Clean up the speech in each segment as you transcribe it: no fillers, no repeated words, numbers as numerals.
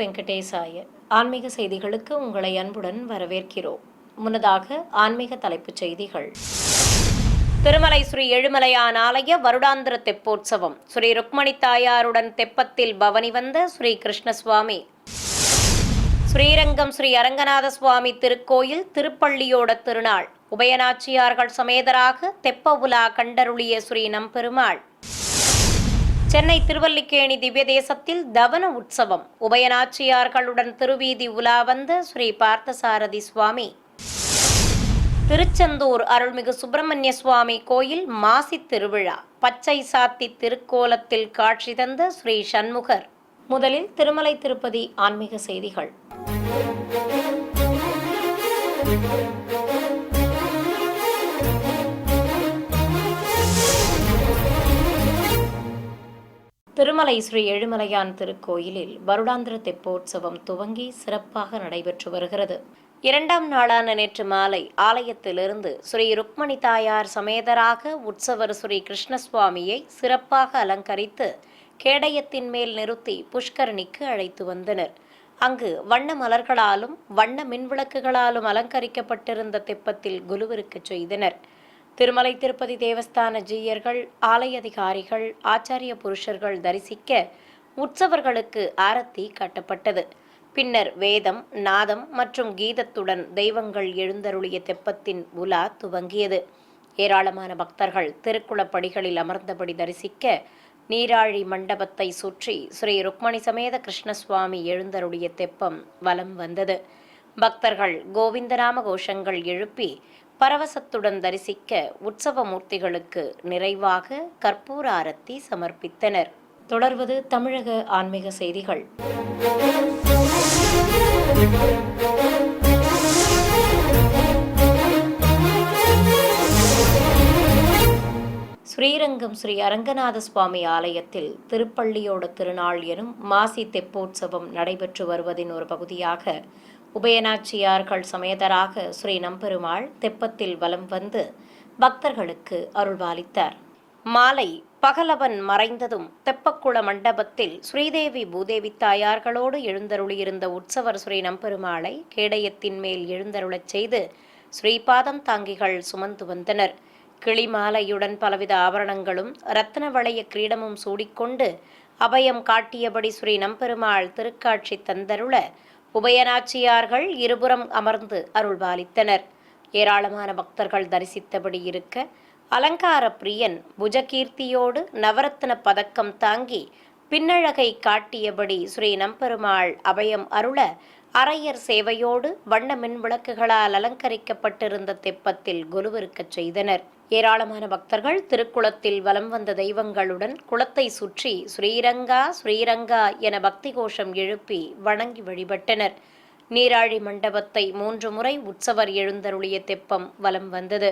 வெங்கடேசாய. ஆன்மீக செய்திகளுக்கு உங்களை அன்புடன் வரவேற்கிறோம். முன்னதாக ஆன்மீக தலைப்புச் செய்திகள். திருமலை ஸ்ரீ ஏழுமலையான் ஆலய வருடாந்திர தெப்போற்சவம். ஸ்ரீ ருக்மணி தாயாருடன் தெப்பத்தில் பவனி வந்த ஸ்ரீ கிருஷ்ணசுவாமி. ஸ்ரீரங்கம் ஸ்ரீ அரங்கநாத சுவாமி திருக்கோயில் திருப்பள்ளியோட திருநாள். உபயநாச்சியார்கள் சமேதராக தெப்ப உலா கண்டருளிய ஸ்ரீ நம்பெருமாள். சென்னை திருவல்லிக்கேணி திவ்ய தேசத்தில் தவன உற்சவம். உபயநாச்சியார்களுடன் திருவீதி உலா வந்த ஸ்ரீ பார்த்தசாரதி சுவாமி. திருச்செந்தூர் அருள்மிகு சுப்பிரமணிய சுவாமி கோயில் மாசி திருவிழா. பச்சை சாத்தி திருக்கோலத்தில் காட்சி தந்த ஸ்ரீ சண்முகர். முதலில் திருமலை திருப்பதி ஆன்மீக செய்திகள். திருமலை ஸ்ரீ ஏழுமலையான் திருக்கோயிலில் வருடாந்திர தெப்போற்சவம் துவங்கி சிறப்பாக நடைபெற்று வருகிறது. இரண்டாம் நாளான நேற்று மாலை ஆலயத்திலிருந்து ஸ்ரீ ருக்மணி தாயார் சமேதராக உற்சவர் ஸ்ரீ கிருஷ்ணசுவாமியை சிறப்பாக அலங்கரித்து கேடயத்தின் மேல் நிறுத்தி புஷ்கரணிக்கு அழைத்து வந்தனர். அங்கு வண்ண மலர்களாலும் வண்ண மின்விளக்குகளாலும் அலங்கரிக்கப்பட்டிருந்த தெப்பத்தில் குலுவிருக்கச் செய்தனர். திருமலை திருப்பதி தேவஸ்தான ஜீயர்கள், ஆலய அதிகாரிகள், ஆச்சாரிய புருஷர்கள் தரிசிக்க உற்சவர்களுக்கு ஆரத்தி காட்டப்பட்டது. பின்னர் வேதம், நாதம் மற்றும் கீதத்துடன் தெய்வங்கள் எழுந்தருளிய தெப்பத்தின் உலா துவங்கியது. ஏராளமான பக்தர்கள் திருக்குளப்படிகளில் அமர்ந்தபடி தரிசிக்க நீராழி மண்டபத்தை சுற்றி ஸ்ரீ ருக்மணி சமேத கிருஷ்ணசுவாமி எழுந்தருளிய தெப்பம் வலம் வந்தது. பக்தர்கள் கோவிந்தநாம கோஷங்கள் எழுப்பி பரவசத்துடன் தரிசிக்க உற்சவ மூர்த்திகளுக்கு நிறைவாக கற்பூர ஆரத்தி சமர்ப்பித்தனர். தொடர்வது தமிழக ஆன்மீக செய்திகள். ஸ்ரீரங்கம் ஸ்ரீ அரங்கநாத சுவாமி ஆலயத்தில் திருப்பள்ளியோட திருநாள் எனும் மாசி தெப்போற்சவம் நடைபெற்று வருவதின் ஒரு பகுதியாக உபயநாச்சியார்கள் சமேதராக ஸ்ரீ நம்பெருமாள் தெப்பத்தில் வலம் வந்து பக்தர்களுக்கு அருள்பாலித்தார். மாலை பகலவன் மறைந்ததும் தெப்பக்குள மண்டபத்தில் ஸ்ரீதேவி பூதேவி தாயார்களோடு எழுந்தருளியிருந்த உற்சவர் ஸ்ரீ நம்பெருமாளை கேடயத்தின் மேல் எழுந்தருளச் செய்து ஸ்ரீபாதம் தாங்கிகள் சுமந்து வந்தனர். கிளிமாலையுடன் பலவித ஆபரணங்களும் இரத்தின வளைய கிரீடமும் சூடிக்கொண்டு அபயம் காட்டியபடி ஸ்ரீ நம்பெருமாள் திருக்காட்சி தந்தருள உபயநாச்சியார்கள் இருபுறம் அமர்ந்து அருள்பாலித்தனர். ஏராளமான பக்தர்கள் தரிசித்தபடி இருக்க அலங்கார பிரியன் புஜகீர்த்தியோடு நவரத்ன பதக்கம் தாங்கி பின்னழகை காட்டியபடி ஸ்ரீ நம்பெருமாள் அபயம் அருள அரையர் சேவையோடு வண்ண மின் விளக்குகளால் அலங்கரிக்கப்பட்டிருந்த தெப்பத்தில் குலுவிருக்கச் செய்தனர். ஏராளமான பக்தர்கள் திருக்குளத்தில் வலம் வந்த தெய்வங்களுடன் குளத்தை சுற்றி ஸ்ரீரங்கா ஸ்ரீரங்கா என பக்தி கோஷம் எழுப்பி வணங்கி வழிபட்டனர். நீராழி மண்டபத்தை 3 முறை உற்சவர் எழுந்தருளிய தெப்பம் வலம் வந்தது.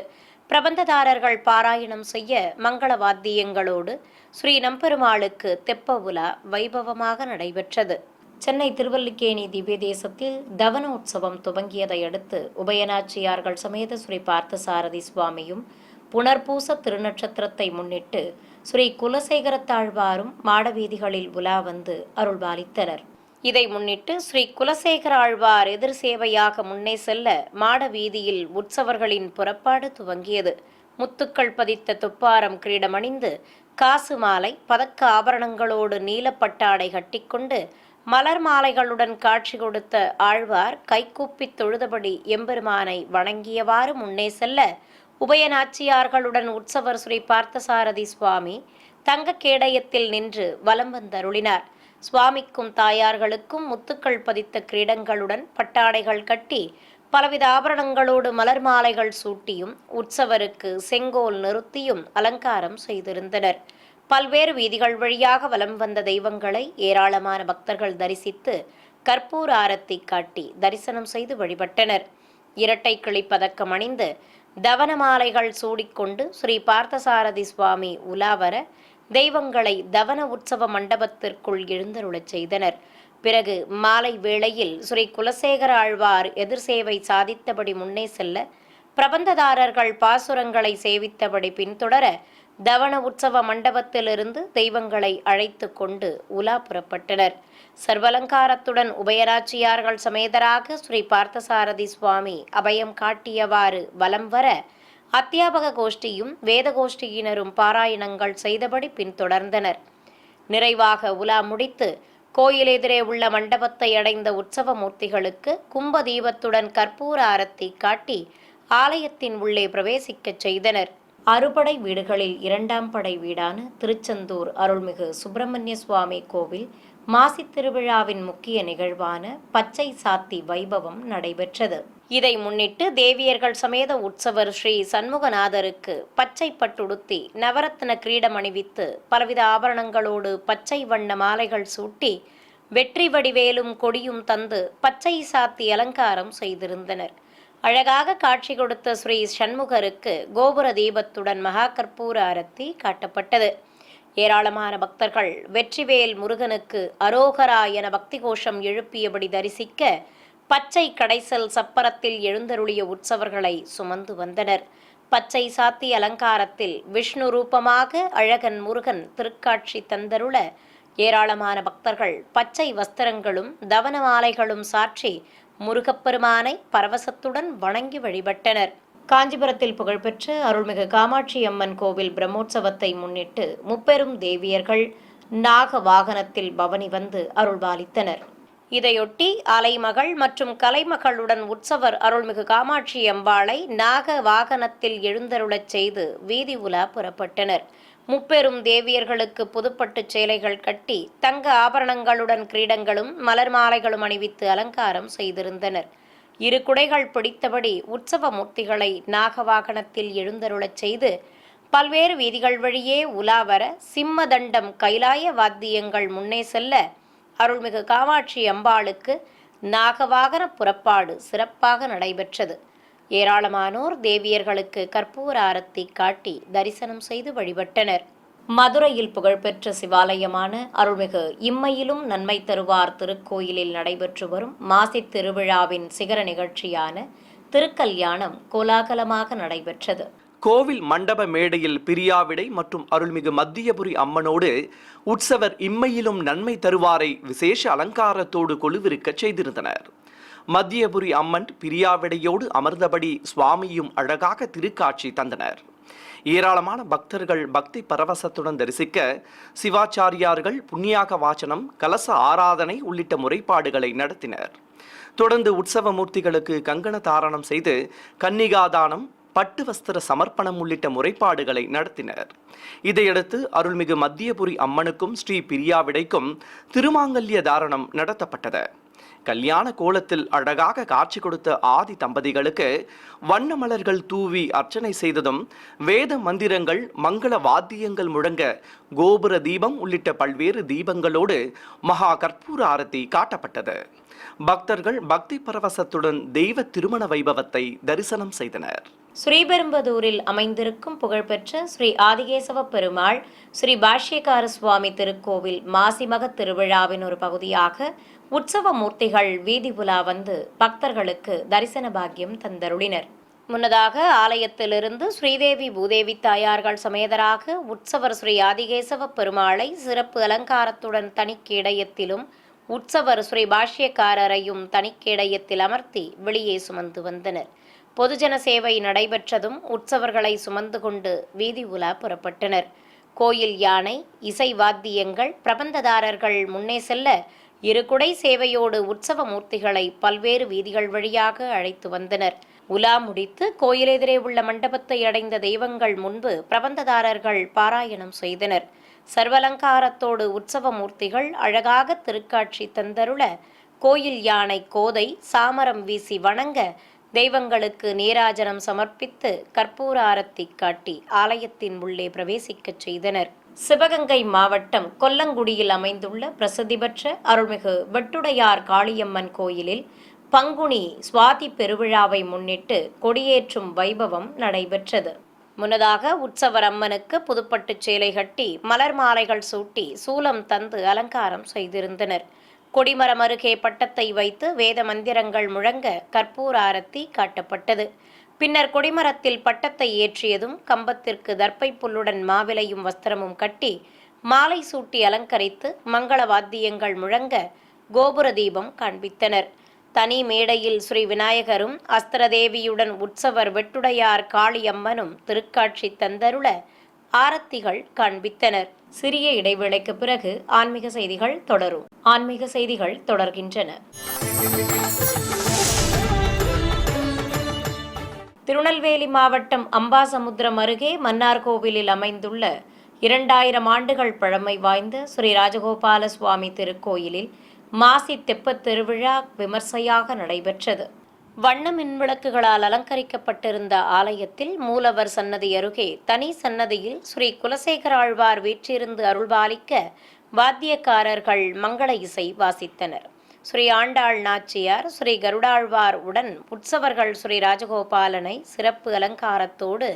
பிரபந்ததாரர்கள் பாராயணம் செய்ய மங்கள வாத்தியங்களோடு ஸ்ரீ நம்பெருமாளுக்கு தெப்ப உலா வைபவமாக நடைபெற்றது. சென்னை திருவல்லிக்கேணி திவ்ய தேசத்தில் தவன உற்சவம் துவங்கியதை அடுத்து உபயநாச்சியார்கள் சமேத ஸ்ரீ பார்த்தசாரதி சுவாமியும் புனர்பூச திருநட்சத்திரத்தை முன்னிட்டு ஸ்ரீ குலசேகரத்தாழ்வாரும் மாடவீதிகளில் உலா வந்து அருள்பாலித்தனர். இதை முன்னிட்டு ஸ்ரீ குலசேகர ஆழ்வார் எதிர் சேவையாக முன்னே செல்ல மாட வீதியில் உற்சவர்களின் புறப்பாடு துவங்கியது. முத்துக்கள் பதித்த துப்பாரம் கிரீடமணிந்து காசு மாலை பதக்க ஆபரணங்களோடு நீலப்பட்டாடை கட்டிக்கொண்டு மலர் மாலைகளுடன் காட்சி கொடுத்த ஆழ்வார் கைகூப்பி தொழுதபடி எம்பெருமானை வணங்கியவாறு முன்னே செல்ல உபயநாச்சியார்களுடன் உற்சவர் ஸ்ரீ பார்த்தசாரதி சுவாமி தங்க கேடயத்தில் நின்று வலம் வந்தருளினார். சுவாமிக்கும் தாயார்களுக்கும் முத்துக்கள் பதித்த கிரீடங்களுடன் பட்டாடைகள் கட்டி பலவித ஆபரணங்களோடு மலர் மாலைகள் சூட்டியும் உற்சவருக்கு செங்கோல் நிறுத்தியும் அலங்காரம் செய்திருந்தனர். பல்வேறு வீதிகள் வழியாக வலம் வந்த தெய்வங்களை ஏராளமான பக்தர்கள் தரிசித்து கற்பூர ஆரத்தி காட்டி தரிசனம் செய்து வழிபட்டனர். இரட்டை கிளி பதக்கம் அணிந்து தவன மாலைகள் சூடிக்கொண்டு ஸ்ரீ பார்த்தசாரதி சுவாமி உலாவர தெய்வங்களை தவன உற்சவ மண்டபத்திற்குள் எழுந்தருளச் செய்தனர். பிறகு மாலை வேளையில் ஸ்ரீ குலசேகர ஆழ்வார் எதிர் சேவை சாதித்தபடி முன்னே செல்ல பிரபந்ததாரர்கள் பாசுரங்களை சேவித்தபடி பின்தொடர தவன உற்சவ மண்டபத்திலிருந்து தெய்வங்களை அழைத்து கொண்டு உலா புறப்பட்டனர். சர்வலங்காரத்துடன் உபயநாச்சியார்கள் சமேதராக ஸ்ரீ பார்த்தசாரதி சுவாமி அபயம் காட்டியவாறு வலம் வர அத்தியாபக கோஷ்டியும் வேத கோஷ்டியினரும் பாராயணங்கள் செய்தபடி பின்தொடர்ந்தனர். நிறைவாக உலா முடித்து கோயில் எதிரே உள்ள மண்டபத்தை அடைந்த உற்சவ மூர்த்திகளுக்கு கும்ப தீபத்துடன் கற்பூர ஆரத்தி காட்டி ஆலயத்தின் உள்ளே பிரவேசிக்கச் செய்தனர். அறுபடை வீடுகளில் இரண்டாம் படை வீடான திருச்செந்தூர் அருள்மிகு சுப்பிரமணிய சுவாமி கோவில் மாசித் திருவிழாவின் முக்கிய நிகழ்வான பச்சை சாத்தி வைபவம் நடைபெற்றது. இதை முன்னிட்டு தேவியர்கள் சமேத உற்சவர் ஸ்ரீ சண்முகநாதருக்கு பச்சை பட்டுடுத்தி நவரத்ன கிரீடம் அணிவித்து பலவித ஆபரணங்களோடு பச்சை வண்ண மாலைகள் சூட்டி வெற்றி வடிவேலும் கொடியும் தந்து பச்சை சாத்தி அலங்காரம் செய்திருந்தனர். அழகாக காட்சி கொடுத்த ஸ்ரீ சண்முகருக்கு கோபுர தீபத்துடன் மகா கற்பூர ஆரத்தி காட்டப்பட்டது. ஏராளமான பக்தர்கள் வெற்றிவேல் முருகனுக்கு அரோகரா என பக்தி கோஷம் எழுப்பியபடி தரிசிக்க பச்சை கடைசல் சப்பரத்தில் எழுந்தருளிய உற்சவர்களை சுமந்து வந்தனர். பச்சை சாத்தி அலங்காரத்தில் விஷ்ணு ரூபமாக அழகன் முருகன் திருக்காட்சி தந்தருள ஏராளமான பக்தர்கள் பச்சை வஸ்திரங்களும் தவன மாலைகளும் சாற்றி முருகப்பெருமானை பரவசத்துடன் வணங்கி வழிபட்டனர். காஞ்சிபுரத்தில் புகழ்பெற்ற அருள்மிகு காமாட்சி அம்மன் கோவில் பிரம்மோற்சவத்தை முன்னிட்டு முப்பெரும் தேவியர்கள் நாக வாகனத்தில் பவனி வந்து அருள்பாலித்தனர். இதையொட்டி அலைமகள் மற்றும் கலைமகளுடன் உற்சவர் அருள்மிகு காமாட்சி அம்பாளை நாக வாகனத்தில் எழுந்தருளச் செய்து வீதி உலா புறப்பட்டனர். முப்பெரும் தேவியர்களுக்கு புதுப்பட்டு சேலைகள் கட்டி தங்க ஆபரணங்களுடன் கிரீடங்களும் மலர் மாலைகளும் அணிவித்து அலங்காரம் செய்திருந்தனர். இரு குடைகள் பிடித்தபடி உற்சவ மூர்த்திகளை நாகவாகனத்தில் எழுந்தருளச் செய்து பல்வேறு வீதிகள் வழியே உலாவர சிம்மதண்டம் கைலாய வாத்தியங்கள் முன்னே செல்ல அருள்மிகு காமாட்சி அம்பாளுக்கு நாகவாகன புறப்பாடு சிறப்பாக நடைபெற்றது. ஏராளமானோர் தேவியர்களுக்கு கற்பூர ஆரத்தி காட்டி தரிசனம் செய்து வழிபட்டனர். மதுரையில் புகழ்பெற்ற சிவாலயமான அருள்மிகு இம்மையிலும் நன்மை தருவார் திருக்கோயிலில் நடைபெற்று வரும் மாசித் திருவிழாவின் சிகர நிகழ்ச்சியான திருக்கல்யாணம் கோலாகலமாக நடைபெற்றது. கோவில் மண்டப மேடையில் பிரியாவிடை மற்றும் அருள்மிகு மத்தியபுரி அம்மனோடு உற்சவர் இம்மையிலும் நன்மை தருவாரை விசேஷ அலங்காரத்தோடு கொலுவிருக்கச் செய்திருந்தனர். மத்தியபுரி அம்மன் பிரியாவிடையோடு அமர்ந்தபடி சுவாமியும் அழகாக திருக்காட்சி தந்தனர். ஏராளமான பக்தர்கள் பக்தி பரவசத்துடன் தரிசிக்க சிவாச்சாரியார்கள் புண்ணியாக வாசனம், கலச ஆராதனை உள்ளிட்ட முறைப்பாடுகளை நடத்தினர். தொடர்ந்து உற்சவ மூர்த்திகளுக்கு கங்கண தாரணம் செய்து கன்னிகாதானம், பட்டு வஸ்திர சமர்ப்பணம் உள்ளிட்ட முறைப்பாடுகளை நடத்தினர். இதையடுத்து அருள்மிகு மத்தியபுரி அம்மனுக்கும் ஸ்ரீ பிரியாவிடைக்கும் திருமாங்கல்ய தாரணம் நடத்தப்பட்டது. கல்யாண கோலத்தில் அழகாக காட்சி கொடுத்த ஆதி தம்பதிகளுக்கு வண்ண மலர்கள் தூவி அர்ச்சனை செய்ததும் வேத மந்திரங்கள், மங்கள வாத்தியங்கள் முழங்க கோபுர தீபம் உள்ளிட்ட பல்வேறு தீபங்களோடு மகா கற்பூர ஆரத்தி காட்டப்பட்டது. பக்தர்கள் பக்தி பரவசத்துடன் தெய்வ திருமண வைபவத்தை தரிசனம் செய்தனர். ஸ்ரீபெரும்புதூரில் அமைந்திருக்கும் புகழ்பெற்ற ஸ்ரீ ஆதிகேசவ பெருமாள் ஸ்ரீ பாஷ்யகார சுவாமி திருக்கோவில் மாசிமக திருவிழாவின் ஒரு பகுதியாக உற்சவ மூர்த்திகள் வீதி உலா வந்து பக்தர்களுக்கு தரிசன பாக்கியம் தந்தருளினர். முன்னதாக ஆலயத்திலிருந்து ஸ்ரீதேவி பூதேவி தாயார்கள் சமேதராக உற்சவர் ஸ்ரீ ஆதிகேசவ பெருமாளை சிறப்பு அலங்காரத்துடன் தனிக்கேடயத்திலும் உற்சவர் ஸ்ரீ பாஷ்யக்காரரையும் தனிக்கேடயத்தில் அமர்த்தி வெளியே சுமந்து வந்தனர். பொதுஜன சேவை நடைபெற்றதும் உற்சவர்களை சுமந்து கொண்டு வீதி உலா புறப்பட்டனர். கோயில் யானை, இசை வாத்தியங்கள், பிரபந்ததாரர்கள் முன்னே செல்ல இரு குடை சேவையோடு உற்சவ மூர்த்திகளை பல்வேறு வீதிகள் வழியாக அழைத்து வந்தனர். உலா முடித்து கோயில் எதிரே உள்ள மண்டபத்தை அடைந்த தெய்வங்கள் முன்பு பிரபந்ததாரர்கள் பாராயணம் செய்தனர். சர்வலங்காரத்தோடு உற்சவ மூர்த்திகள் அழகாக திருக்காட்சி தந்தருள கோயில் யானை கோதை சாமரம் வீசி வணங்க தெய்வங்களுக்கு நீராஜனம் சமர்ப்பித்து கற்பூர ஆரத்தி காட்டி ஆலயத்தின் உள்ளே பிரவேசிக்கச் செய்தனர். சிவகங்கை மாவட்டம் கொல்லங்குடியில் அமைந்துள்ள பிரசித்தி பெற்ற அருள்மிகு வெட்டுடையார் காளியம்மன் கோயிலில் பங்குனி சுவாதி பெருவிழாவை முன்னிட்டு கொடியேற்றும் வைபவம் நடைபெற்றது. முன்னதாக உற்சவர் அம்மனுக்கு புதுப்பட்டு சேலை கட்டி மலர் மாலைகள் சூட்டி சூலம் தந்து அலங்காரம் செய்திருந்தனர். கொடிமரம் அருகே பட்டத்தை வைத்து வேத மந்திரங்கள் முழங்க கற்பூர ஆரத்தி காட்டப்பட்டது. பின்னர் கொடிமரத்தில் பட்டத்தை ஏற்றியதும் கம்பத்திற்கு தர்ப்பை புல்லுடன் மாவிலையும் வஸ்திரமும் கட்டி மாலை சூட்டி அலங்கரித்து மங்கள வாத்தியங்கள் முழங்க கோபுர தீபம் காண்பித்தனர். தனி மேடையில் ஸ்ரீ விநாயகரும் அஸ்திரதேவியுடன் உற்சவர் வெட்டுடையார் காளியம்மனும் திருக்காட்சி தந்தருள ஆரத்திகள் காண்பித்தனர். சிறிய இடைவேளைக்கு பிறகு ஆன்மீக செய்திகள் தொடரும். ஆன்மீக செய்திகள் தொடர்கின்றன. திருநெல்வேலி மாவட்டம் அம்பாசமுத்திரம் அருகே மன்னார்கோவிலில் அமைந்துள்ள 2000 ஆண்டுகள் பழமை வாய்ந்த ஸ்ரீ ராஜகோபால சுவாமி திருக்கோயிலில் மாசி தெப்பத் திருவிழா விமர்சையாக நடைபெற்றது. வண்ண மின்விளக்குகளால் அலங்கரிக்கப்பட்டிருந்த ஆலயத்தில் மூலவர் சன்னதி அருகே தனி சன்னதியில் ஸ்ரீ குலசேகர ஆழ்வார் வீற்றிருந்து அருள்பாலிக்க வாத்தியக்காரர்கள் மங்கள இசை வாசித்தனர். ஸ்ரீ ஆண்டாள் நாச்சியார், ஸ்ரீ கருடாழ்வார் உடன் உற்சவர்கள் ஸ்ரீ ராஜகோபாலனை சிறப்பு அலங்காரத்தோடு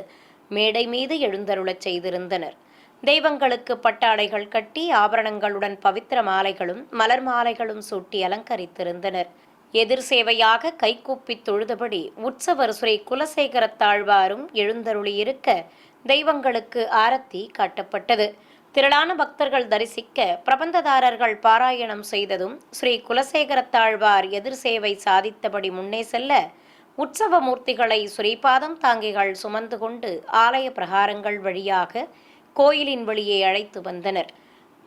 மேடை மீது எழுந்தருளச் செய்திருந்தனர். தெய்வங்களுக்கு பட்டாடைகள் கட்டி ஆபரணங்களுடன் பவித்திர மாலைகளும் மலர் மாலைகளும் சூட்டி அலங்கரித்திருந்தனர். எதிர் சேவையாக கைகூப்பி தொழுதபடி உற்சவர் ஸ்ரீ குலசேகரத்தாழ்வாரும் எழுந்தருளியிருக்க தெய்வங்களுக்கு ஆரத்தி காட்டப்பட்டது. திரளான பக்தர்கள் தரிசிக்க பிரபந்ததாரர்கள் பாராயணம் செய்ததும் ஸ்ரீ குலசேகரத்தாழ்வார் எதிர் சேவை சாதித்தபடி முன்னே செல்ல உற்சவ மூர்த்திகளை ஸ்ரீபாதம் தாங்கிகள் சுமந்து கொண்டு ஆலய பிரகாரங்கள் வழியாக கோயிலின் வெளியே அழைத்து வந்தனர்.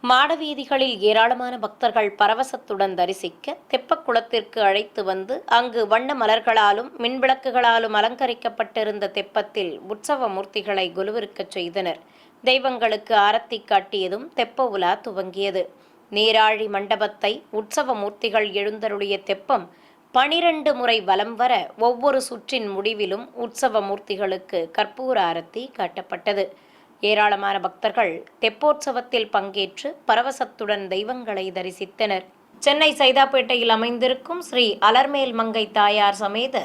மாடவீதிகளில் ஏராளமான பக்தர்கள் பரவசத்துடன் தரிசிக்க தெப்பக்குளத்திற்கு அழைத்து வந்து அங்கு வண்ண மலர்களாலும் மின்விளக்குகளாலும் அலங்கரிக்கப்பட்டிருந்த தெப்பத்தில் உற்சவ மூர்த்திகளை குலுவிருக்கச் செய்தனர். தெய்வங்களுக்கு ஆரத்தி காட்டியதும் தெப்ப உலா துவங்கியது. நீராழி மண்டபத்தை உற்சவ மூர்த்திகள் எழுந்தருளிய தெப்பம் 12 முறை வலம் வர ஒவ்வொரு சுற்றின் முடிவிலும் உற்சவ மூர்த்திகளுக்கு கற்பூர ஆரத்தி காட்டப்பட்டது. ஏராளமான பக்தர்கள் தெப்போற்சவத்தில் பங்கேற்று பரவசத்துடன் தெய்வங்களை தரிசித்தனர். சென்னை சைதாப்பேட்டையில் அமைந்திருக்கும் ஸ்ரீ அலர்மேல் மங்கை தாயார் சமேத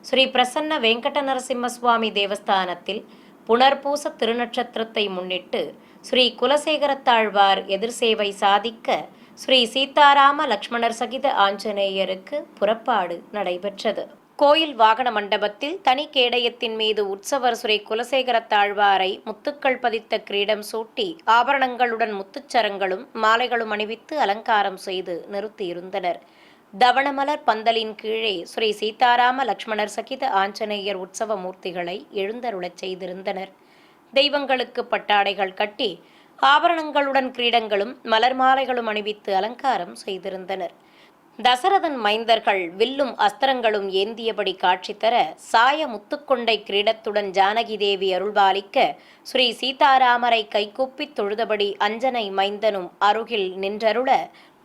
ஸ்ரீ பிரசன்ன வெங்கட நரசிம்ம சுவாமி தேவஸ்தானத்தில் புனர்பூச திருநட்சத்திரத்தை முன்னிட்டு ஸ்ரீ குலசேகரத்தாழ்வார் எதிர் சேவை சாதிக்க ஸ்ரீ சீதாராம லக்ஷ்மணர் சகித ஆஞ்சநேயருக்கு புறப்பாடு நடைபெற்றது. கோயில் வாகன மண்டபத்தில் தனி கேடயத்தின் மீது உற்சவர் ஸ்ரீ குலசேகரத்தாழ்வாரை முத்துக்கள் பதித்த கிரீடம் சூட்டி ஆபரணங்களுடன் முத்துச்சரங்களும் மாலைகளும் அணிவித்து அலங்காரம் செய்து நிறுத்தியிருந்தனர். தவணமலர் பந்தலின் கீழே ஸ்ரீ சீதாராம லக்ஷ்மணர் சகித ஆஞ்சநேயர் உற்சவ மூர்த்திகளை எழுந்தருளச் செய்திருந்தனர். தெய்வங்களுக்கு பட்டாடைகள் கட்டி ஆபரணங்களுடன் கிரீடங்களும் மலர் மாலைகளும் அணிவித்து அலங்காரம் செய்திருந்தனர். தசரதன் மைந்தர்கள் வில்லும் அஸ்திரங்களும் ஏந்தியபடி காட்சி தர சாய முத்துக்கொண்டை கிரீடத்துடன் ஜானகி தேவி அருள்பாலிக்க ஸ்ரீ சீதாராமரை கைகூப்பித் தொழுதபடி அஞ்சனை மைந்தனும் அருகில் நின்றருள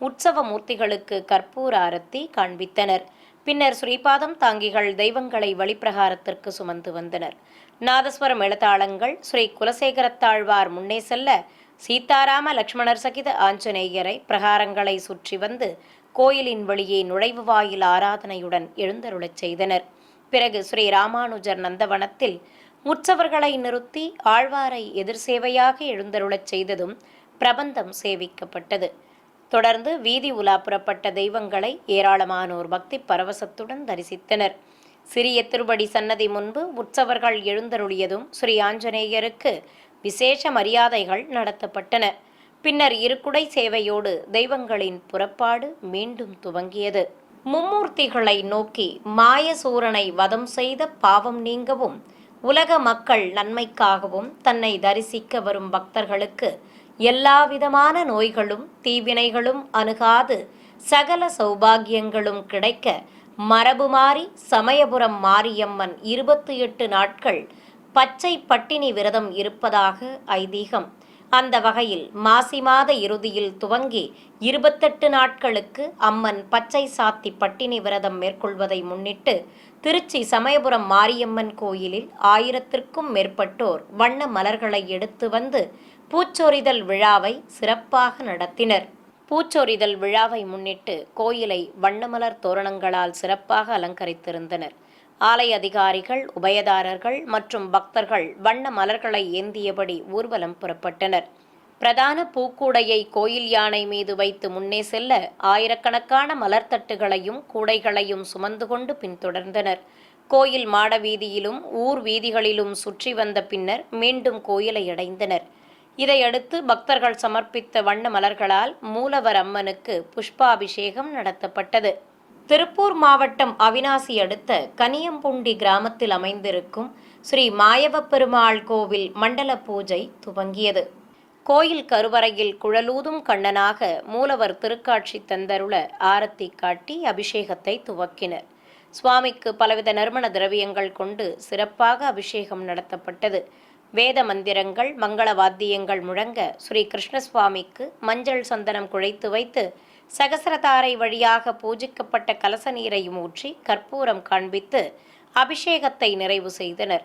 உற்சவ மூர்த்திகளுக்கு கற்பூர ஆரத்தி காண்பித்தனர். பின்னர் ஸ்ரீபாதம் தாங்கிகள் தெய்வங்களை வழிப்பிரகாரத்திற்கு சுமந்து வந்தனர். நாதஸ்வர மேளதாளங்கள் ஸ்ரீ குலசேகரத்தாழ்வார் முன்னே செல்ல சீதாராம லக்ஷ்மணர் சகித ஆஞ்சநேயரை பிரகாரங்களை சுற்றி வந்து கோயிலின் வெளியே நுழைவு வாயில் ஆராதனையுடன் எழுந்தருளச் செய்தனர். பிறகு ஸ்ரீ ராமானுஜர் நந்தவனத்தில் உற்சவர்களை நிறுத்தி ஆழ்வாரை எதிர் சேவையாக எழுந்தருளச் செய்ததும் பிரபந்தம் சேவிக்கப்பட்டது. தொடர்ந்து வீதி உலா புறப்பட்ட தெய்வங்களை ஏராளமானோர் பக்தி பரவசத்துடன் தரிசித்தனர். சிறிய திருவடி சன்னதி முன்பு உற்சவர்கள் எழுந்தருளியதும் ஸ்ரீ ஆஞ்சநேயருக்கு விசேஷ மரியாதைகள் நடத்தப்பட்டன. பின்னர் இருக்குடை சேவையோடு தெய்வங்களின் புறப்பாடு மீண்டும் துவங்கியது. மும்மூர்த்திகளை நோக்கி மாயசூரனை வதம் செய்த பாவம் நீங்கவும் உலக மக்கள் நன்மைக்காகவும் தன்னை தரிசிக்க வரும் பக்தர்களுக்கு எல்லாவிதமான நோய்களும் தீவினைகளும் அணுகாது சகல சௌபாகியங்களும் கிடைக்க மரபு மாறி சமயபுரம் மாரியம்மன் 28 நாட்கள் பச்சை பட்டினி விரதம் இருப்பதாக ஐதீகம். அந்த வகையில் மாசி மாத இறுதியில் துவங்கி 28 நாட்களுக்கு அம்மன் பச்சை சாத்தி பட்டினி விரதம் மேற்கொள்வதை முன்னிட்டு திருச்சி சமயபுரம் மாரியம்மன் கோயிலில் 1000க்கும் மேற்பட்டோர் வண்ண மலர்களை எடுத்து வந்து பூச்சொரிதல் விழாவை சிறப்பாக நடத்தினர். பூச்சொரிதல் விழாவை முன்னிட்டு கோயிலை வண்ணமலர் தோரணங்களால் சிறப்பாக அலங்கரித்திருந்தனர். ஆலய அதிகாரிகள், உபயதாரர்கள் மற்றும் பக்தர்கள் வண்ண மலர்களை ஏந்தியபடி ஊர்வலம் புறப்பட்டனர். பிரதான பூக்கூடையை கோயில் யானை மீது வைத்து முன்னே செல்ல ஆயிரக்கணக்கான மலர்த்தட்டுகளையும் கூடைகளையும் சுமந்து கொண்டு பின்தொடர்ந்தனர். கோயில் மாட வீதியிலும் ஊர் வீதிகளிலும் சுற்றி வந்த பின்னர் மீண்டும் கோயிலை அடைந்தனர். இதையடுத்து பக்தர்கள் சமர்ப்பித்த வண்ண மலர்களால் மூலவர் அம்மனுக்கு புஷ்பாபிஷேகம் நடத்தப்பட்டது. திருப்பூர் மாவட்டம் அவிநாசி அடுத்த கனியம்பூண்டி கிராமத்தில் அமைந்திருக்கும் ஸ்ரீ மாயவப்பெருமாள் கோவில் மண்டல பூஜை துவங்கியது. கோயில் கருவறையில் குழலூதும் கண்ணனாக மூலவர் திருக்காட்சி தந்தருள ஆரத்தி காட்டி அபிஷேகத்தை துவக்கினர். சுவாமிக்கு பலவித நறுமண திரவியங்கள் கொண்டு சிறப்பாக அபிஷேகம் நடத்தப்பட்டது. வேத மந்திரங்கள், மங்கள வாத்தியங்கள் முழங்க ஸ்ரீ கிருஷ்ணசுவாமிக்கு மஞ்சள் சந்தனம் குழைத்து வைத்து சகசரதாரை வழியாக பூஜிக்கப்பட்ட கலச நீரையும் ஊற்றி கற்பூரம் காண்பித்து அபிஷேகத்தை நிறைவு செய்தனர்.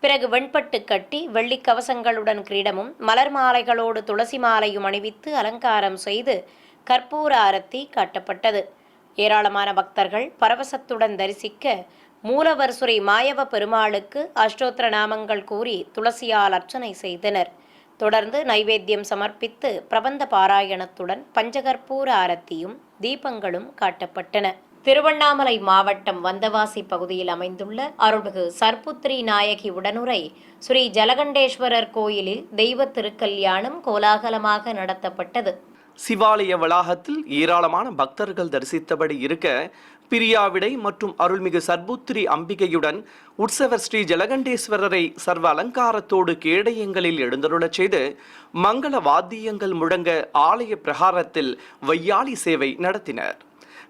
பிறகு வெண்பட்டு கட்டி வெள்ளி கவசங்களுடன் கிரீடமும் மலர் மாலைகளோடு துளசி மாலையும் அணிவித்து அலங்காரம் செய்து கற்பூர ஆரத்தி காட்டப்பட்டது. ஏராளமான பக்தர்கள் பரவசத்துடன் தரிசிக்க மூலவர் ஸ்ரீ மாயவ பெருமாளுக்கு அஷ்டோத்திர நாமங்கள் கூறி துளசியால் அர்ச்சனை செய்தனர். தொடர்ந்து நைவேத்தியம் சமர்ப்பித்து பிரபந்த பாராயணத்துடன் பஞ்சகற்பூர ஆரத்தியும் தீபங்களும் காட்டப்பட்டன. திருவண்ணாமலை மாவட்டம் வந்தவாசி பகுதியில் அமைந்துள்ள அருள்மிகு சர்புத்திரி நாயகி உடனுரை ஸ்ரீ ஜலகண்டேஸ்வரர் கோயிலில் தெய்வ திருக்கல்யாணம் கோலாகலமாக நடத்தப்பட்டது. சிவாலய வளாகத்தில் ஏராளமான பக்தர்கள் தரிசித்தபடி இருக்க, பிரியாவிடை மற்றும் அருள்மிகு சர்புத்திரி அம்பிகையுடன் உற்சவர் ஸ்ரீ ஜலகண்டேஸ்வரரை சர்வ அலங்காரத்தோடு கேடயங்களில் எழுந்தருளச் செய்து மங்கள வாத்தியங்கள் முழங்க ஆலய பிரகாரத்தில் வையாளி சேவை நடத்தினர்.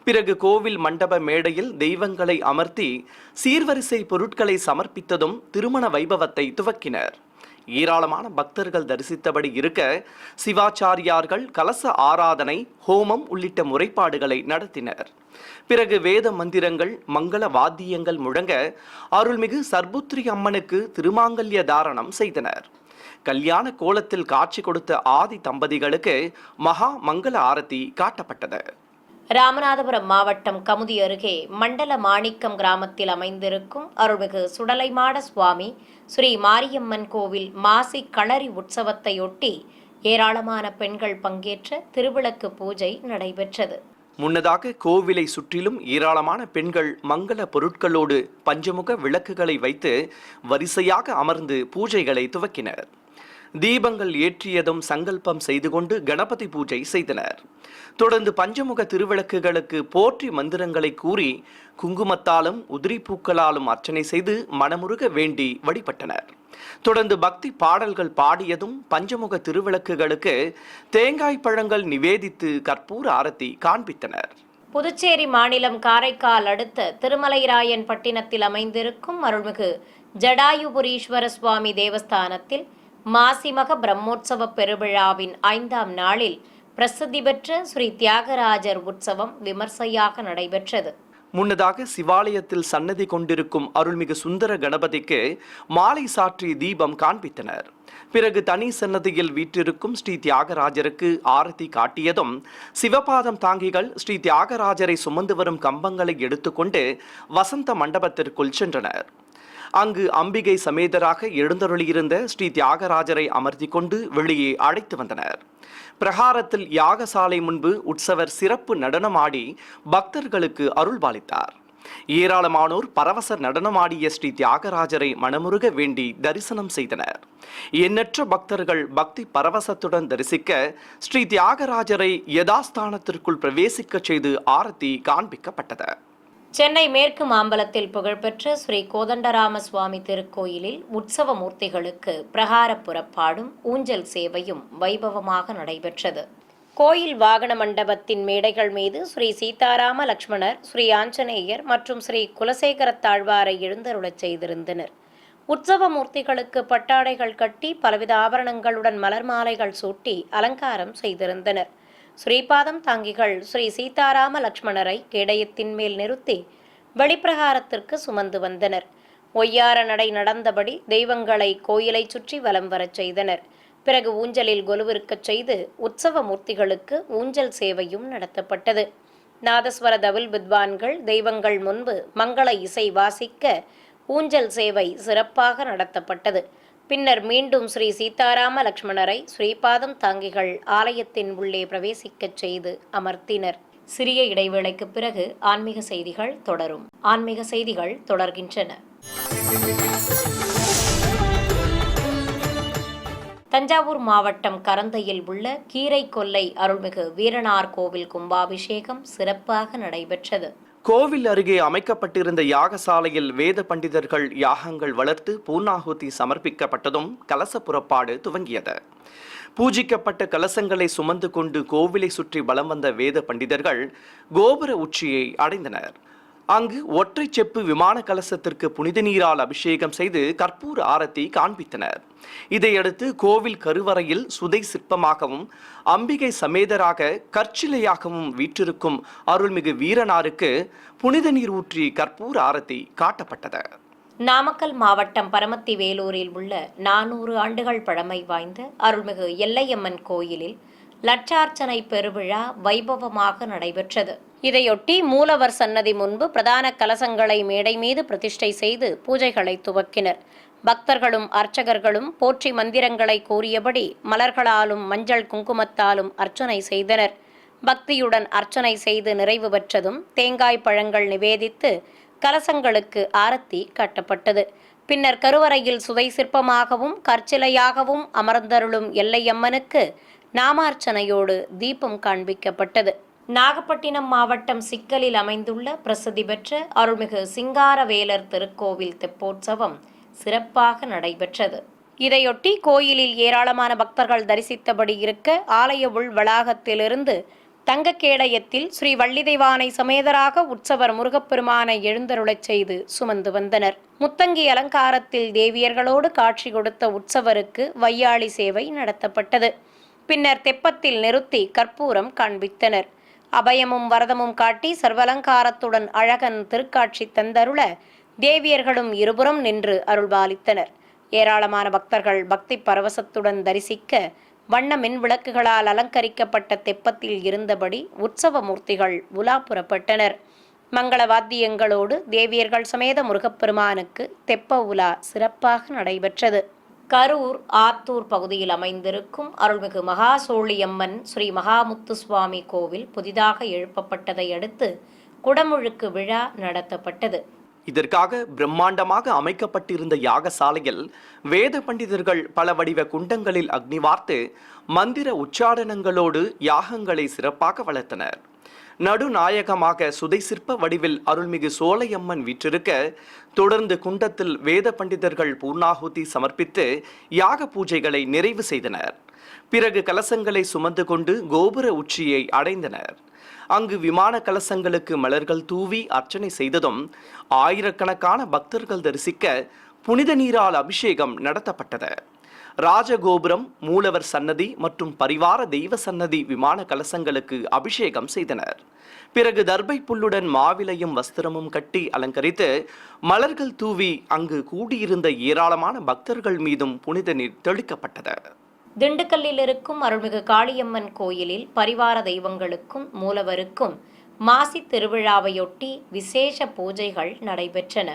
பிறகு கோவில் மண்டப மேடையில் தெய்வங்களை அமர்த்தி சீர்வரிசை பொருட்களை சமர்ப்பித்ததும் திருமண வைபவத்தை துவக்கினர். ஏராளமான பக்தர்கள் தரிசித்தபடி இருக்க, சிவாச்சாரியார்கள் கலச ஆராதனை, ஹோமம் உள்ளிட்ட முறைப்பாடுகளை நடத்தினர். பிறகு வேத மந்திரங்கள், மங்கள வாத்தியங்கள் முழங்க அருள்மிகு சர்புத்திரி அம்மனுக்கு திருமாங்கல்ய தாரணம் செய்தனர். கல்யாண கோலத்தில் காட்சி கொடுத்த ஆதி தம்பதிகளுக்கு மகா மங்கள ஆரத்தி காட்டப்பட்டது. ராமநாதபுரம் மாவட்டம் கமுதி அருகே மண்டல மாணிக்கம் கிராமத்தில் அமைந்திருக்கும் அருள்மிகு சுடலைமாட சுவாமி ஸ்ரீ மாரியம்மன் கோவில் மாசி களரி உற்சவத்தையொட்டி ஏராளமான பெண்கள் பங்கேற்ற திருவிளக்கு பூஜை நடைபெற்றது. முன்னதாக கோவிலை சுற்றிலும் ஏராளமான பெண்கள் மங்கள பொருட்களோடு பஞ்சமுக விளக்குகளை வைத்து வரிசையாக அமர்ந்து பூஜைகளை துவக்கினர். தீபங்கள் ஏற்றியதும் சங்கல்பம் செய்து கொண்டு கணபதி பூஜை செய்தனர். தொடர்ந்து பஞ்சமுக திருவிளக்குகளுக்கு போற்றி மந்திரங்களை கூறி குங்குமத்தாலும் உதிரி பூக்களாலும் அர்ச்சனை செய்து மனமுருக வேண்டி வழிபட்டனர். தொடர்ந்து பக்தி பாடல்கள் பாடியதும் பஞ்சமுக திருவிளக்குகளுக்கு தேங்காய் பழங்கள் நிவேதித்து கற்பூர ஆரத்தி காண்பித்தனர். புதுச்சேரி மாநிலம் காரைக்கால் அடுத்த திருமலைராயன் பட்டினத்தில் அமைந்திருக்கும் அருள்மிகு ஜடாயுபுரீஸ்வர சுவாமி தேவஸ்தானத்தில் மாசிமக பிரம்மோற்சவ பெருவிழாவின் 5ஆம் நாளில் பிரசித்தி பெற்ற ஸ்ரீ தியாகராஜர் உற்சவம் விமர்சையாக நடைபெற்றது. முன்னதாக சிவாலயத்தில் சன்னதி கொண்டிருக்கும் அருள்மிகு சுந்தர கணபதிக்கு மாலை சாற்றி தீபம் காண்பித்தனர். பிறகு தனி சன்னதியில் வீற்றிருக்கும் ஸ்ரீ தியாகராஜருக்கு ஆரத்தி காட்டியதும் சிவபாதம் தாங்கிகள் ஸ்ரீ தியாகராஜரை சுமந்து வரும் கம்பங்களை எடுத்துக்கொண்டு வசந்த மண்டபத்திற்குள் சென்றனர். அங்கு அம்பிகை சமேதராக எழுந்தருளியிருந்த ஸ்ரீ தியாகராஜரை அமர்த்தி கொண்டு வெளியே அழைத்து வந்தனர். பிரகாரத்தில் யாகசாலை முன்பு உற்சவர் சிறப்பு நடனமாடி பக்தர்களுக்கு அருள்பாலித்தார். ஏராளமானோர் பரவச நடனமாடிய ஸ்ரீ தியாகராஜரை மனமுருக வேண்டி தரிசனம் செய்தனர். எண்ணற்ற பக்தர்கள் பக்தி பரவசத்துடன் தரிசிக்க ஸ்ரீ தியாகராஜரை யதாஸ்தானத்திற்குள் பிரவேசிக்க செய்து ஆரத்தி காண்பிக்கப்பட்டது. சென்னை மேற்கு மாம்பலத்தில் புகழ்பெற்ற ஸ்ரீ கோதண்டராம சுவாமி திருக்கோயிலில் உற்சவ மூர்த்திகளுக்கு பிரகார புறப்பாடும் ஊஞ்சல் சேவையும் வைபவமாக நடைபெற்றது. கோயில் வாகன மண்டபத்தின் மேடைகள் மீது ஸ்ரீ சீதாராம லட்சுமணர், ஸ்ரீ ஆஞ்சநேயர் மற்றும் ஸ்ரீ குலசேகர தாழ்வாரை எழுந்தருளச் செய்திருந்தனர். உற்சவ மூர்த்திகளுக்கு பட்டாடைகள் கட்டி பலவித ஆபரணங்களுடன் மலர் மாலைகள் சூட்டி அலங்காரம் செய்திருந்தனர். ஸ்ரீபாதம் தாங்கிகள் ஸ்ரீ சீதாராம லட்சுமணரை கேடயத்தின் மேல் நிறுத்தி வெளிப்பிரகாரத்திற்கு சுமந்து வந்தனர். ஒய்யார நடை நடந்தபடி தெய்வங்களை கோயிலை சுற்றி வலம் வரச் செய்தனர். பிறகு ஊஞ்சலில் கொலுவிருக்கச் செய்து உற்சவ மூர்த்திகளுக்கு ஊஞ்சல் சேவையும் நடத்தப்பட்டது. நாதஸ்வர தவில் வித்வான்கள் தெய்வங்கள் முன்பு மங்கள இசை வாசிக்க ஊஞ்சல் சேவை சிறப்பாக நடத்தப்பட்டது. பின்னர் மீண்டும் ஸ்ரீ சீதாராம லட்சுமணரை ஸ்ரீபாதம் தாங்கிகள் ஆலயத்தின் உள்ளே பிரவேசிக்கச் செய்து அமர்த்தினர். சிறிய இடைவேளைக்கு பிறகு ஆன்மீக செய்திகள் தொடரும். ஆன்மீக செய்திகள் தொடர்கின்றன. தஞ்சாவூர் மாவட்டம் கரந்தையில் உள்ள கீரை கொல்லை அருள்மிகு வீரனார் கோவில் கும்பாபிஷேகம் சிறப்பாக நடைபெற்றது. கோவில் அருகே அமைக்கப்பட்டிருந்த யாகசாலையில் வேத பண்டிதர்கள் யாகங்கள் வளர்த்து பூர்ணாகுதி சமர்ப்பிக்கப்பட்டதும் கலச புறப்பாடு துவங்கியது. பூஜிக்கப்பட்ட கலசங்களை சுமந்து கொண்டு கோவிலை சுற்றி வலம் வந்த வேத பண்டிதர்கள் கோபுர உச்சியை அடைந்தனர். அங்கு ஒற்றை செப்பு விமான கலசத்திற்கு புனித நீரால் அபிஷேகம் செய்து கற்பூர ஆரத்தி காண்பித்தனர். இதையடுத்து கோவில் கருவறையில் சுதை சிற்பமாகவும் அம்பிகை சமேதராக கற்சிலையாகவும் வீற்றிருக்கும் அருள்மிகு வீரனாருக்கு புனித நீர் ஊற்றி கற்பூர ஆரத்தி காட்டப்பட்டது. நாமக்கல் மாவட்டம் பரமத்தி வேலூரில் உள்ள 400 ஆண்டுகள் பழமை வாய்ந்த அருள்மிகு எல்லையம்மன் கோயிலில் லட்சார்ச்சனை பெருவிழா வைபவமாக நடைபெற்றது. இதையொட்டி மூலவர் சன்னதி முன்பு பிரதான கலசங்களை மேடை மீது பிரதிஷ்டை செய்து பூஜைகளை துவக்கினர். பக்தர்களும் அர்ச்சகர்களும் போற்றி மந்திரங்களை கூறியபடி மலர்களாலும் மஞ்சள் குங்குமத்தாலும் அர்ச்சனை செய்தனர். பக்தியுடன் அர்ச்சனை செய்து நிறைவு பெற்றதும் தேங்காய் பழங்கள் நிவேதித்து கலசங்களுக்கு ஆரத்தி காட்டப்பட்டது. பின்னர் கருவறையில் சுதை சிற்பமாகவும் கற்சிலையாகவும் அமர்ந்தருளும் எல்லையம்மனுக்கு நாமார்ச்சனையோடு தீபம் காண்பிக்கப்பட்டது. நாகப்பட்டினம் மாவட்டம் சிக்கலில் அமைந்துள்ள பிரசித்தி பெற்ற அருள்மிகு சிங்காரவேலர் திருக்கோவில் தெப்போற்சவம் சிறப்பாக நடைபெற்றது. இதையொட்டி கோயிலில் ஏராளமான பக்தர்கள் தரிசித்தபடி இருக்க ஆலய உள் வளாகத்திலிருந்து தங்கக்கேடயத்தில் ஸ்ரீ வள்ளிதெய்வானை சமேதராக உற்சவர் முருகப்பெருமானை எழுந்தருளச் செய்து சுமந்து வந்தனர். முத்தங்கி அலங்காரத்தில் தேவியர்களோடு காட்சி கொடுத்த உற்சவருக்கு வையாளி சேவை நடத்தப்பட்டது. பின்னர் தெப்பத்தில் நிறுத்தி கற்பூரம் காண்பித்தனர். அபயமும் வரதமும் காட்டி சர்வலங்காரத்துடன் அழகன் திருக்காட்சி தந்தருள தேவியர்களும் இருபுறம் நின்று அருள்பாலித்தனர். ஏராளமான பக்தர்கள் பக்தி பரவசத்துடன் தரிசிக்க வண்ண மின் விளக்குகளால் அலங்கரிக்கப்பட்ட தெப்பத்தில் இருந்தபடி உற்சவ மூர்த்திகள் உலா புறப்பட்டனர். மங்கள வாத்தியங்களோடு தேவியர்கள் சமேத முருகப்பெருமானுக்கு தெப்ப உலா சிறப்பாக நடைபெற்றது. கரூர் ஆத்தூர் பகுதியில் அமைந்திருக்கும் அருள்மிகு மகாசோழியம்மன் ஸ்ரீ மகாமுத்து சுவாமி கோவில் புதிதாக எழுப்பப்பட்டதை அடுத்து குடமுழுக்கு விழா நடத்தப்பட்டது. இதற்காக பிரம்மாண்டமாக அமைக்கப்பட்டிருந்த யாகசாலையில் வேத பண்டிதர்கள் பல வடிவ குண்டங்களில் அக்னி வார்த்து மந்திர உச்சாரணங்களோடு யாகங்களை சிறப்பாக வளர்த்தனர். நடுநாயகமாக சுதை சிற்ப வடிவில் அருள்மிகு சோலையம்மன் வீற்றிருக்க தொடர்ந்து குண்டத்தில் வேத பண்டிதர்கள் பூர்ணாகுதி சமர்ப்பித்து யாக பூஜைகளை நிறைவு செய்தனர். பிறகு கலசங்களை சுமந்து கொண்டு கோபுர உச்சியை அடைந்தனர். அங்கு விமான கலசங்களுக்கு மலர்கள் தூவி அர்ச்சனை செய்ததும் ஆயிரக்கணக்கான பக்தர்கள் தரிசிக்க புனித நீரால் அபிஷேகம் நடத்தப்பட்டது. ராஜகோபுரம், மூலவர் சன்னதி மற்றும் பரிவார தெய்வ சன்னதி விமான கலசங்களுக்கு அபிஷேகம் செய்தனர். பிறகு தர்பை புல்லுடன் மாவிலையும் வஸ்திரமும் கட்டி அலங்கரித்து மலர்கள் தூவி அங்கு கூடியிருந்த ஏராளமான பக்தர்கள் மீதும் புனித நீர் தெளிக்கப்பட்டது. திண்டுக்கல்லில் இருக்கும் அருள்மிகு காளியம்மன் கோயிலில் பரிவார தெய்வங்களுக்கும் மூலவருக்கும் மாசி திருவிழாவையொட்டி விசேஷ பூஜைகள் நடைபெற்றன.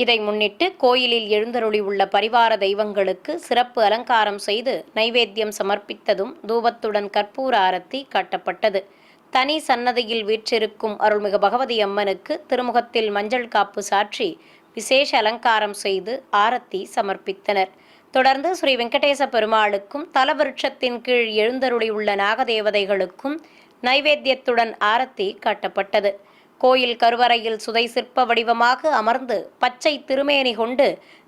இதை முன்னிட்டு கோயிலில் எழுந்தருளி உள்ள பரிவார தெய்வங்களுக்கு சிறப்பு அலங்காரம் செய்து நைவேத்தியம் சமர்ப்பித்ததும் தூபத்துடன் கற்பூர ஆரத்தி காட்டப்பட்டது. தனி சன்னதியில் வீற்றிருக்கும் அருள்மிகு பகவதி அம்மனுக்கு திருமுகத்தில் மஞ்சள் காப்பு சாற்றி விசேஷ அலங்காரம் செய்து ஆரத்தி சமர்ப்பித்தனர். தொடர்ந்து ஸ்ரீ வெங்கடேச பெருமாளுக்கும் தலவிருட்சத்தின் கீழ் எழுந்தருளியுள்ள நாகதேவதைகளுக்கும் நைவேத்தியத்துடன் ஆரத்தி காட்டப்பட்டது. கோயில் கருவறையில் சுதை சிற்ப வடிவமாக அமர்ந்து பச்சை திருமேனி கொண்டு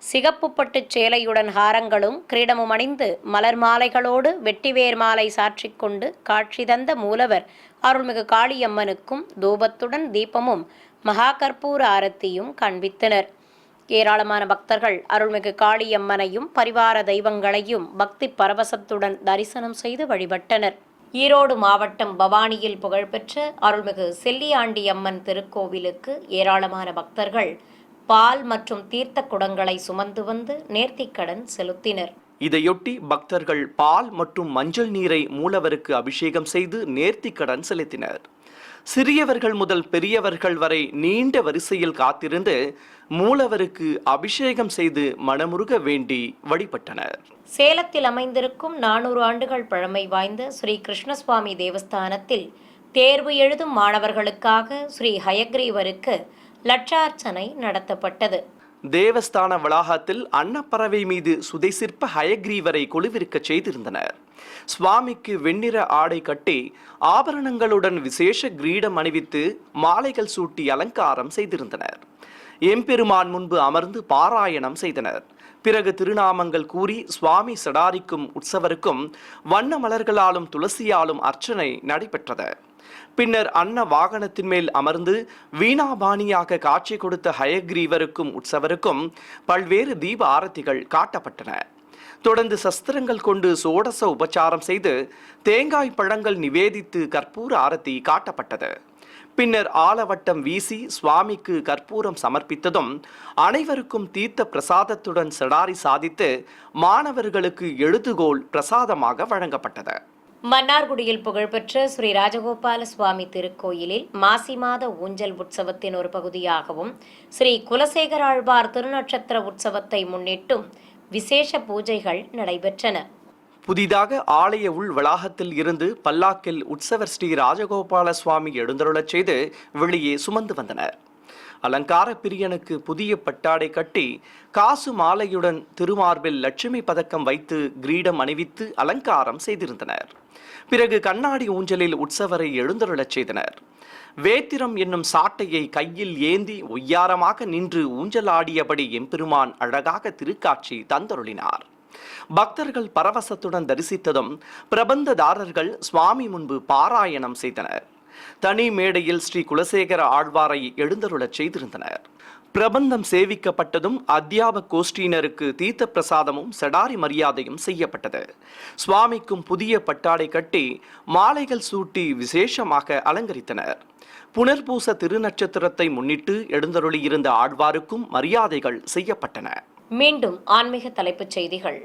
சிகப்பு பட்டுச் சேலையுடன் ஹாரங்களும் கிரீடமும் அணிந்து மலர் மாலைகளோடு வெட்டிவேர் மாலை சாற்றிக் கொண்டு காட்சி தந்த மூலவர் அருள்மிகு காளியம்மனுக்கும் தூபத்துடன் தீபமும் மகா கற்பூர ஆரத்தியும் காண்பித்தனர். ஏராளமான பக்தர்கள் அருள்மிகு காளியம்மனையும் பரிவார தெய்வங்களையும் பக்தி பரவசத்துடன் தரிசனம் செய்து வழிபட்டனர். ஈரோடு மாவட்டம் பவானியில் புகழ்பெற்ற அருள்மிகு செல்லியாண்டியம்மன் திருக்கோவிலுக்கு ஏராளமான பக்தர்கள் பால் மற்றும் தீர்த்த குடங்களை சுமந்து வந்து நேர்த்திக்கடன் செலுத்தினர். இதையொட்டி பக்தர்கள் பால் மற்றும் மஞ்சள் நீரை மூலவருக்கு அபிஷேகம் செய்து நேர்த்திக்கடன் செலுத்தினர். சிறியவர்கள் முதல் பெரியவர்கள் வரை நீண்ட வரிசையில் காத்திருந்து மூலவருக்கு அபிஷேகம் செய்து மனமுருக வேண்டி வழிபட்டனர். சேலத்தில் அமைந்திருக்கும் 400 ஆண்டுகள் பழமை வாய்ந்த ஸ்ரீ கிருஷ்ணசுவாமி தேவஸ்தானத்தில் தேர்வு எழுதும் மாணவர்களுக்காக ஸ்ரீ ஹயக்ரீவருக்கு லட்சார்ச்சனை நடத்தப்பட்டது. தேவஸ்தான வளாகத்தில் அன்னப்பறவை மீது சுதைசிற்ப ஹயக்ரீவரை கொலுவிருக்கச் செய்திருந்தனர். சுவாமிக்கு வெண்ணிற ஆடை கட்டி ஆபரணங்களுடன் விசேஷ கிரீடம் அணிவித்து மாலைகள் சூட்டி அலங்காரம் செய்திருந்தனர். எம்பெருமான் முன்பு அமர்ந்து பாராயணம் செய்தனர். பிறகு திருநாமங்கள் கூறி சுவாமி சடாரிக்கும் உற்சவருக்கும் வண்ண மலர்களாலும் துளசியாலும் அர்ச்சனை நடைபெற்றது. பின்னர் அன்ன வாகனத்தின் மேல் அமர்ந்து வீணாபாணியாக காட்சி கொடுத்த ஹயக்ரீவருக்கும் உற்சவருக்கும் பல்வேறு தீப ஆரத்திகள் காட்டப்பட்டன. தொடர்ந்து சஸ்திரங்கள் கொண்டு சோடச உபச்சாரம் செய்து தேங்காய் பழங்கள் நிவேதித்து கற்பூர ஆரத்தி காட்டப்பட்டது. பின்னர் ஆலவட்டம் வீசி சுவாமிக்கு கற்பூரம் சமர்ப்பித்ததும் அனைவருக்கும் தீர்த்த பிரசாதத்துடன் சடாரி சாதித்து மாணவர்களுக்கு எழுதுகோல் பிரசாதமாக வழங்கப்பட்டது. மன்னார்குடியில் புகழ்பெற்ற ஸ்ரீ ராஜகோபால சுவாமி திருக்கோயிலில் மாசி மாத ஊஞ்சல் உற்சவத்தின் ஒரு பகுதியாகவும் ஸ்ரீ குலசேகர ஆழ்வார் திருநட்சத்திர உற்சவத்தை முன்னிட்டும் விசேஷ பூஜைகள் நடைபெற்றன. புதிதாக ஆலய உள் வளாகத்தில் இருந்து பல்லாக்கில் உற்சவர் ஸ்ரீ ராஜகோபால சுவாமி எழுந்தருளச் செய்து வெளியே சுமந்து வந்தனர். அலங்கார பிரியனுக்கு புதிய பட்டாடை கட்டி காசு மாலையுடன் திருமார்பில் லட்சுமி பதக்கம் வைத்து கிரீடம் அணிவித்து அலங்காரம் செய்திருந்தனர். பிறகு கண்ணாடி ஊஞ்சலில் உற்சவரை எழுந்தருளச் செய்தனர். வேத்திரம் என்னும் சாட்டையை கையில் ஏந்தி ஒய்யாரமாக நின்று ஊஞ்சலாடியபடி எம்பெருமான் அழகாக திருக்காட்சி தந்தருளினார். பக்தர்கள் பரவசத்துடன் தரிசித்ததும் பிரபந்ததாரர்கள் சுவாமி முன்பு பாராயணம் செய்தனர். தனி மேடையில் ஸ்ரீ குலசேகர ஆழ்வாரை எழுந்தருளச் செய்திருந்தனர். பிரபந்தம் சேவிக்கப்பட்டதும் அத்தியாப கோஷ்டியினருக்கு தீர்த்த பிரசாதமும் சடாரி மரியாதையும் செய்யப்பட்டது. சுவாமிக்கும் புதிய பட்டாடை கட்டி மாலைகள் சூட்டி விசேஷமாக அலங்கரித்தனர். புனர்பூச திருநட்சத்திரத்தை முன்னிட்டு எழுந்தருளியிருந்த ஆழ்வாருக்கும் மரியாதைகள் செய்யப்பட்டன. மீண்டும் ஆன்மீக தலைப்புச் செய்திகள்.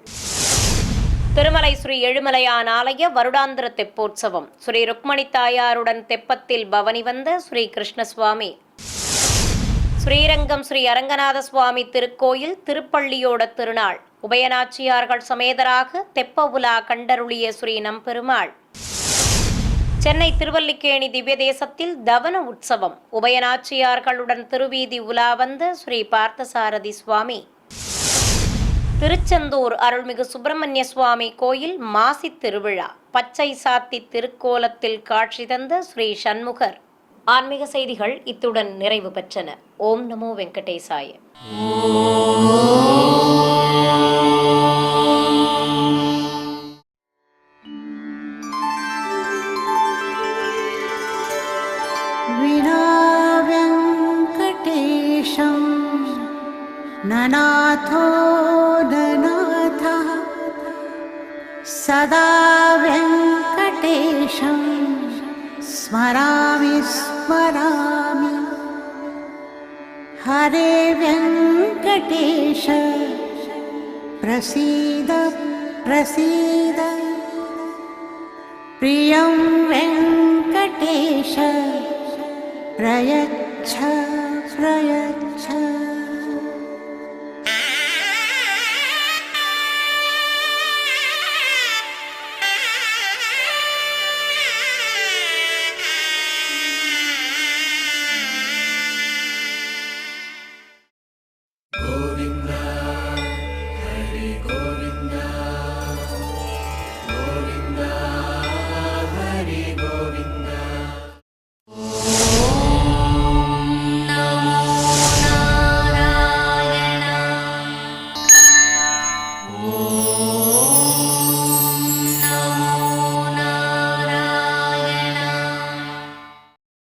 திருமலை ஸ்ரீ ஏழுமலையான் ஆலய வருடாந்திர தெப்போற்சவம். ஸ்ரீ ருக்மணி தாயாருடன் தெப்பத்தில் பவனி வந்த ஸ்ரீ கிருஷ்ணசுவாமி. ஸ்ரீரங்கம் ஸ்ரீ அரங்கநாத சுவாமி திருக்கோயில் திருப்பள்ளியோட திருநாள். உபயநாச்சியார்கள் சமேதராக தெப்ப உலா கண்டருளிய ஸ்ரீ நம்பெருமாள். சென்னை திருவல்லிக்கேணி திவ்ய தேசத்தில் தவன உற்சவம். உபயநாச்சியார்களுடன் திருவீதி உலா வந்த ஸ்ரீ பார்த்தசாரதி சுவாமி. திருச்செந்தூர் அருள்மிகு சுப்பிரமணிய சுவாமி கோயில் மாசி திருவிழா. பச்சை சாத்தி திருக்கோலத்தில் காட்சி தந்த ஸ்ரீ சண்முகர். ஆன்மீக செய்திகள் இத்துடன் நிறைவு பெற்றன. ஓம் நமோ வெங்கடேசாய. ननाथो ननाथः सदा वेङ्कटेशं स्मरामि स्मरामि. हरे वेङ्कटेश प्रसीद प्रसीद. प्रियं वेङ्कटेश प्रयच्छ प्रयच्छ.